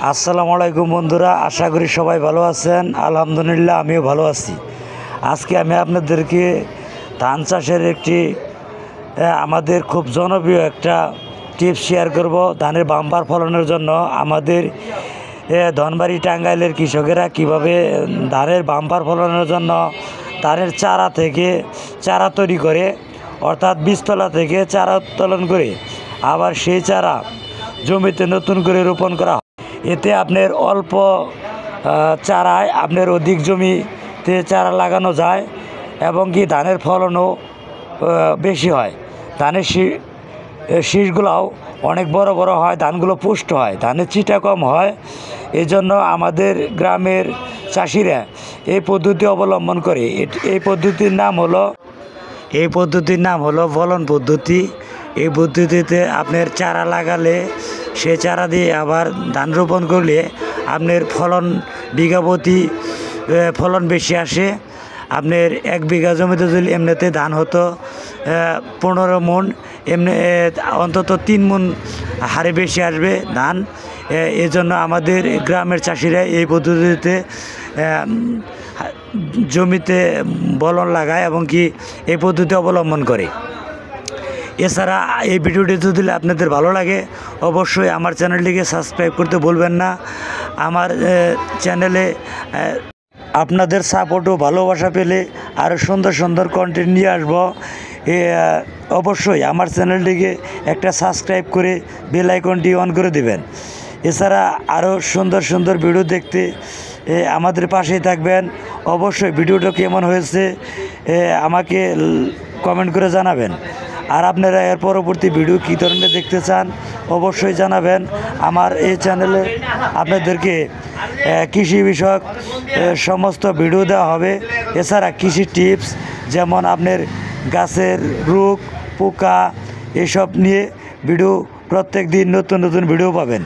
আসসালামু আলাইকুম বন্ধুরা, আশা করি সবাই ভালো আছেন। আলহামদুলিল্লাহ আমিও ভালো আছি। আজকে আমি আপনাদেরকে ধান চাষের একটি আমাদের খুব জনপ্রিয় একটা টিপস শেয়ার করব। ধানের বাম্পার ফলনের জন্য আমাদের ধনবাড়ি টাঙ্গাইলের কৃষকেরা কিভাবে ধানের বাম্পার ফলনের জন্য ধানের চারা থেকে চারা তৈরি করে, অর্থাৎ বীজতলা থেকে চারা উত্তোলন করে আবার সেই চারা জমিতে নতুন করে রোপণ করা হয়। এতে আপনার অল্প চারায় আপনার অধিক জমিতে চারা লাগানো যায় এবং কি ধানের ফলনও বেশি হয়। ধানের শীষগুলোও অনেক বড় বড় হয়, ধানগুলো পুষ্ট হয়, ধানের চিটা কম হয়। এই জন্য আমাদের গ্রামের চাষিরা এই পদ্ধতি অবলম্বন করে। এই পদ্ধতির নাম হলো ফলন পদ্ধতি। এই পদ্ধতিতে আপনার চারা লাগালে সে চারা দিয়ে আবার ধান রোপণ করলে আপনার ফলন বিঘাপতি ফলন বেশি আসে। আপনার 1 বিঘা জমিতে যদি এমনিতে ধান হতো 15 মণ, এমনি অন্তত 3 মণ হারে বেশি আসবে ধান। এজন্য আমাদের গ্রামের চাষিরা এই পদ্ধতিতে জমিতে বলন লাগায় এবং কি এই পদ্ধতি অবলম্বন করে। এছাড়া এই ভিডিওটি যদি আপনাদের ভালো লাগে অবশ্যই আমার চ্যানেলটিকে সাবস্ক্রাইব করতে ভুলবেন না। আমার চ্যানেলে আপনাদের সাপোর্ট ও ভালোবাসা পেলে আরও সুন্দর সুন্দর কন্টেন্ট নিয়ে আসবো। অবশ্যই আমার চ্যানেলটিকে একটা সাবস্ক্রাইব করে বেল আইকনটি অন করে দেবেন। এছাড়া আরও সুন্দর সুন্দর ভিডিও দেখতে আমাদের পাশেই থাকবেন। অবশ্যই ভিডিওটা কেমন হয়েছে আমাকে কমেন্ট করে জানাবেন। আর আপনারা এর পরবর্তী ভিডিও কী ধরনের দেখতে চান অবশ্যই জানাবেন। আমার এই চ্যানেলে আপনাদেরকে কৃষি বিষয়ক সমস্ত ভিডিও দেওয়া হবে। এছাড়া কৃষি টিপস, যেমন আপনার গাছের রোগ পোকা এসব নিয়ে ভিডিও, প্রত্যেক দিন নতুন নতুন ভিডিও পাবেন।